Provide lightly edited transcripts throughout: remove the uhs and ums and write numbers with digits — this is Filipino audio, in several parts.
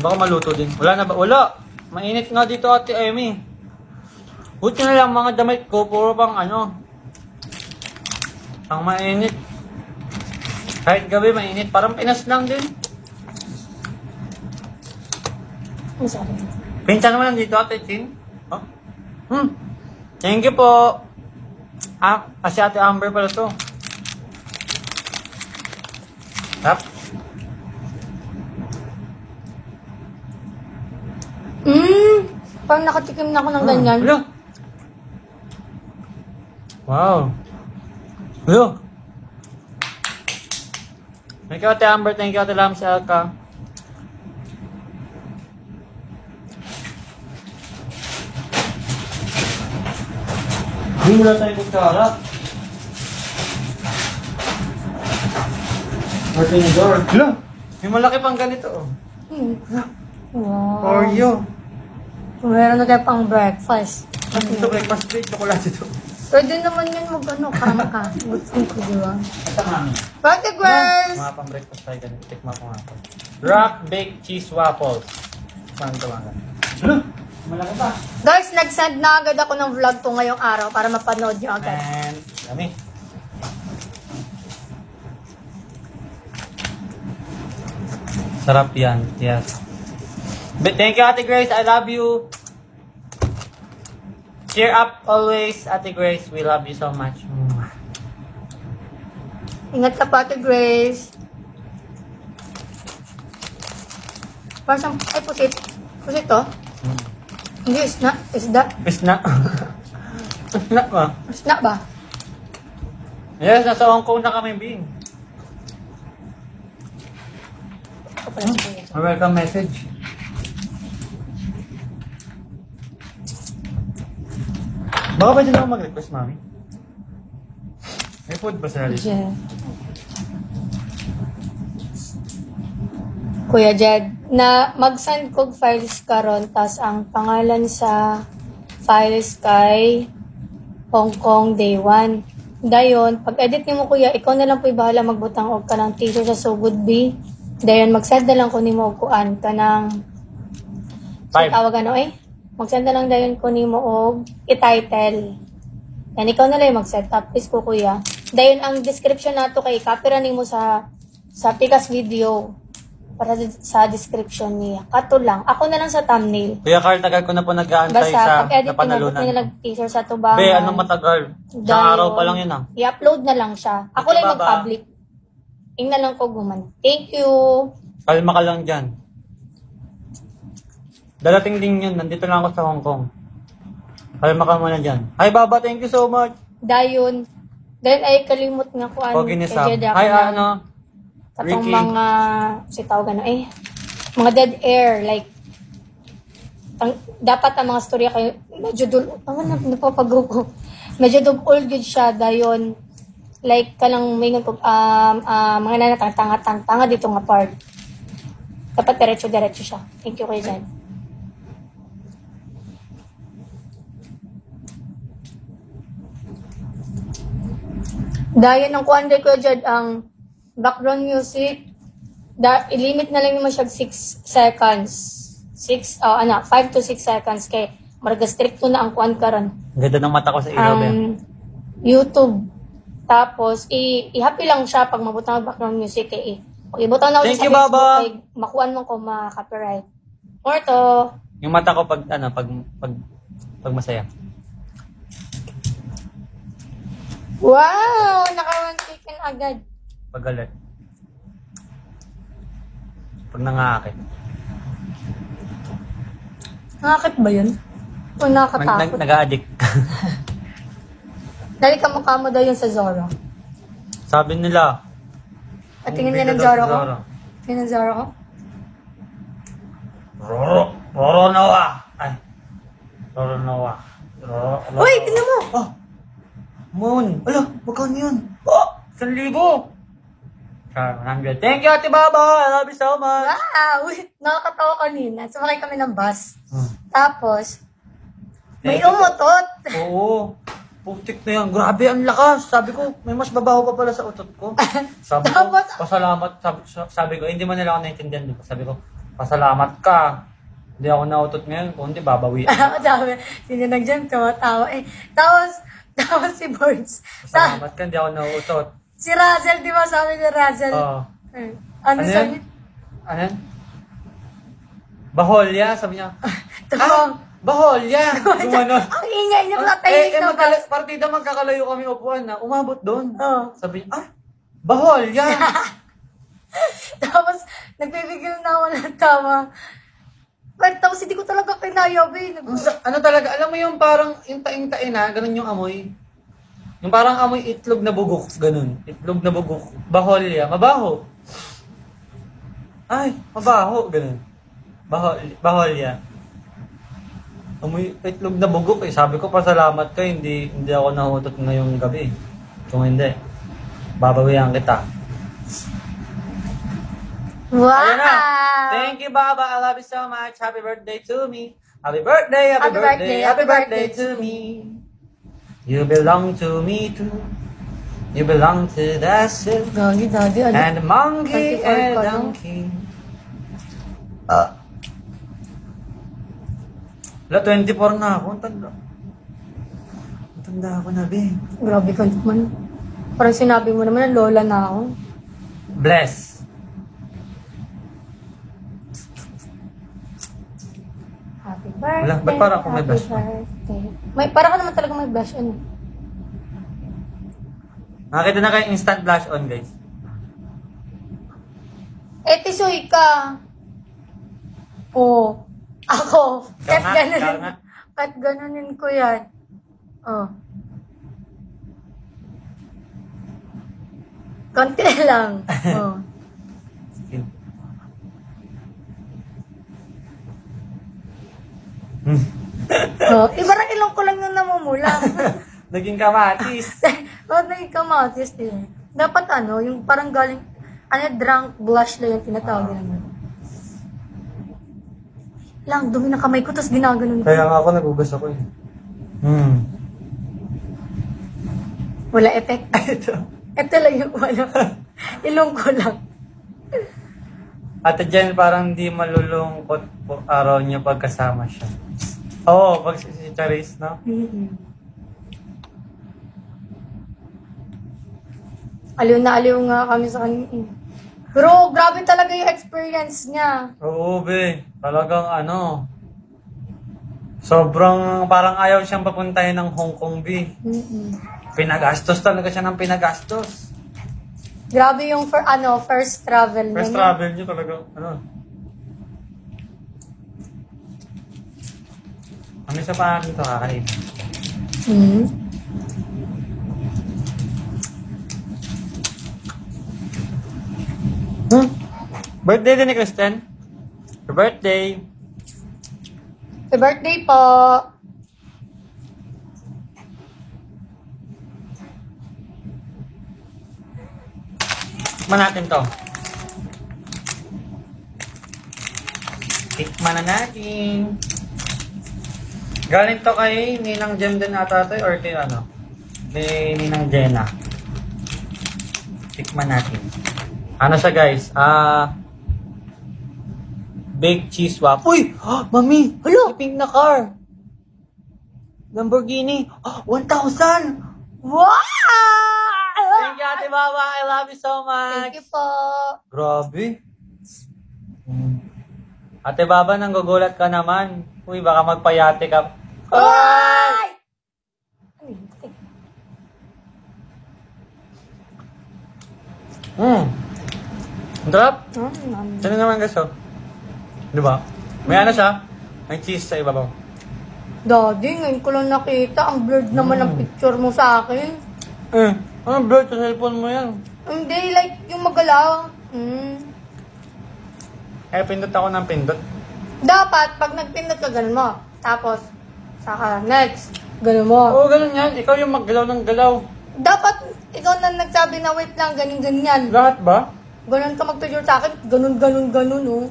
Baka maluto din. Wala na ba? Wala. Mainit nga dito, Ate Amy. Buti na lang mga damit ko, puro pang ano. Pang mainit. Kahit gabi mainit, parang Pinas lang din. Pinsan naman dito, Ate Chin. Oh? Thank you po. Kasi Ate Amber pala to. Tap. Parang nakatikim na ako ng ganyan. Hello. Wow. Hello. Thank you, Ate Amber. Thank you, Ate Lam sa Alka. Hindi mo lang tayo kutsara. Martin door. Hello. May malaki pang ganito. Wow. Oreo. Meron na tayo pang breakfast. Ito breakfast plate. Chocolate ito. Pwede naman yun kama ka. Gusto ko, di ba? Ito mami. Pati, girls! Mga pang breakfast tayo ganito. Tikma ko nga ito. Rock baked cheese waffles. Saan ito mga? Hello. Malaki pa. Guys, nag-send na agad ako ng vlog ko ngayong araw para mapanood nyo agad. And, dami. Sarap yan. Yes. But thank you, Ate Grace. I love you. Cheer up always, Ate Grace. We love you so much. Ingat ka pa, Ate Grace. Parang, ay, pusit. Pusit to? Hindi, isda. Isda. Isna. Isna ba? Isda ba? Yes, nasa Hong Kong na kami, Bing. Welcome message. Baka pwede na ako mag-request, Mami? May food ba sa list? Yeah. Kuya Jed, na mag-send kog files karon tas ang pangalan sa files kay Hong Kong Day 1. Dayon, pag-edit nimo kuya, ikaw na lang po'y bahala magbutang og kanang teaser sa So Good Be. Dayon, mag-send na lang ko nimo og kuan kanang tawag ano eh? Mag-send na lang dayon ko nimo og i-title. Yan, ikaw na lang mag-set up. Please ko kuya. Dayon, ang description nato kay copy nimo sa Pikas video. Para sa description niya. Kato lang. Ako na lang sa thumbnail. Kuya Carl, tagal ko na po nag-aantay Basta, sa pag-edit napanalunan. nila teaser sa tubangan. Be, anong matagal? Isang araw pa lang yun ah. I-upload na lang siya. Ako Okay, lang baba. mag-public. Ing na lang ko guman. Thank you. Kalma ka lang dyan. Darating din yun. Nandito lang ako sa Hong Kong. Kalma ka muna dyan. Hi, Baba. Thank you so much. Dayon. Dahil ay kalimot nga ko Okay ni Sam. Jeda Hi, ka na. ano? Katong Ricky. mga, si tawag ano eh, mga dead air, like, dapat ang mga storya kayo, medyo napapagaw ko, medyo old good siya, dayon, like, kalang may mga nanatang-tanga dito nga part. Dapat diretso-diretso siya. Thank you kayo dyan. Dayon ang kuhan ko dyan, ang background music, i-limit na lang naman siya 6 seconds. 5 to 6 seconds kay marga stricto na ang kuan karon. Ganda ng mata ko sa ilaw, Ben. YouTube. Tapos i-happy lang siya pag mabutang ang background music kay pag ibutang na Thank sa you, Facebook Baba. kay makuan mo ko ma-copyright. Or to, Yung mata ko pag masaya. wow, naka 1 second agad. Pag galit. Pag nangaakit. Nakakit ba yun? O nakakatakot? Nag-a-addict. Dali ka mukha mo daw yun sa Zoro. Sabi nila. At tingin bida niya ng daw Zoro sa ko. Zoro. Tingin ng Zoro ko. Roro Noah. Ay. Roro Noah. Uy, tingnan mo! Oh. Moon. Ala, magkano yun? Oh, 1,000. 100. Thank you, Ate Baba. I love you so much. Uy, nakakatawa kanina. Sumakay kami ng bus. Hmm. Tapos, may Thank you. umutot. Oo. Putik na yan. Grabe, ang lakas. Sabi ko, may mas babaho pa pala sa utot ko. Sabi ko, Tapos, pasalamat. Sabi ko, hindi mo nila ako naintindihan. Diba? Sabi ko, Pasalamat ka. Hindi ako nautot ngayon. Kung hindi, babawi ako. Sabi, sino nandiyan, tawa eh. Tapos si Birds. Pasalamat ka, hindi ako nautot. Si Russell, di ba sabi ni Russell? Oo. Ano Ano sabi? yan? Ano yan? Baholya, sabi niya. Baholya! Gumanon. Ang ingay niya, katahimik na ba? Partida magkakalayo kami upuan na. Umabot doon. Oo. Sabi niya, baholya! Tapos, nagbibigil na ako ng tawa. But, tapos hindi ko talaga kinaya, babe. Ano talaga, alam mo yung parang yung taing-tain na, ganun yung amoy. Yung parang amoy itlog na bugok, ganun. Itlog na bugok. Baholya, mabaho. Ay, mabaho, ganun. Baholya. Amoy itlog na bugok eh. Sabi ko, pasalamat ka, hindi ako nahutot ngayong gabi. Kung hindi, babawihan kita. Wow! Ayan na. Thank you, Baba. I love you so much. Happy birthday to me. Happy birthday, happy birthday, happy birthday to me. You belong to me too. You belong to the silk Gagi, daddy, ano? and the monkey 24 and ka lang. donkey. Wala, 24 na ako. Tanda ako na, be. Grabe ka naman. Parang sinabi mo naman na lola na ako. Bless. Happy birthday. Wala, ba't parang ako may blush on? Parang ka naman talaga may blush on. Nakita na kayo instant blush on, guys. Tisoy ka. Oo. Ako. Kahit Ikaw ganunin. nga. Kahit ganunin ko yan. Oh. Konti lang. Oh. Oh, parang ilong ko lang yung namumula. Naging kamatis. Naging kamatis din. Dapat yung parang galing, drunk blush lang yung tinatawag naman. Lang, dumi ng kamay ko, tapos ginaganon ko. Kaya nga ako nagugas ako eh. Wala effect. Ito. Ito lang yung ilong ko lang. Ate Jen, parang di malulungkot po araw niya pagkasama siya. Oo, pag si Charis, no? Aliw na aliw nga kami sa kanya. Pero grabe talaga yung experience niya. Oo, be. Talagang sobrang parang ayaw siyang papuntahin ng Hong Kong, be. Pinagastos talaga siya ng pinagastos. Grabe yung first travel niya. First travel niya talaga, Ano isa pa dito kakain? Birthday din ni Kristen. Happy birthday. Happy birthday po. Tikman natin to. Tikman na natin. Galing to kay Ninang Jem din ata to or kay ni Ninang Jenna. Tikman natin. Ano siya guys? Baked cheese wrap. Uy! Mami! Hello? Pink na car. Lamborghini. 1,000! Wow! Thank you, Ate Baba. I love you so much. Thank you po. Grabe. Ate Baba, nanggugulat ka naman. Uy, baka magpayate ka. Ay! Ang sarap. Sino naman gusto? Di ba? May siya? May cheese sa ibabaw. Daddy, ngayon ko lang nakita. Ang blurred naman ang picture mo sa akin. Ano blurred sa cellphone mo yan? Hindi, like yung magalaw. Pindot ako ng pindot. Dapat, pag nagpindot ka, ganun mo. Tapos, saka next, ganun mo. Oo, ganun yan. Ikaw yung maggalaw ng galaw. Dapat, ikaw na nagsabi na wait lang, ganyan. Lahat ba? Ganun ka mag-picture sa akin, ganun, oh.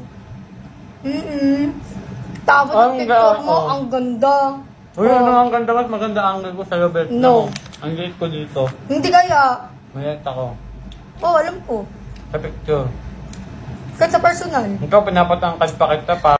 Tapos Ang yung picture mo, oh. ang ganda. Uy, ang ganda mas maganda ang angle ko sa belt. No. Ang liit ko dito. Hindi kaya. Mayat ako. Oo, alam ko. Sa picture. Kahit sa personal. Ikaw, pinapatangkad pa kita pa.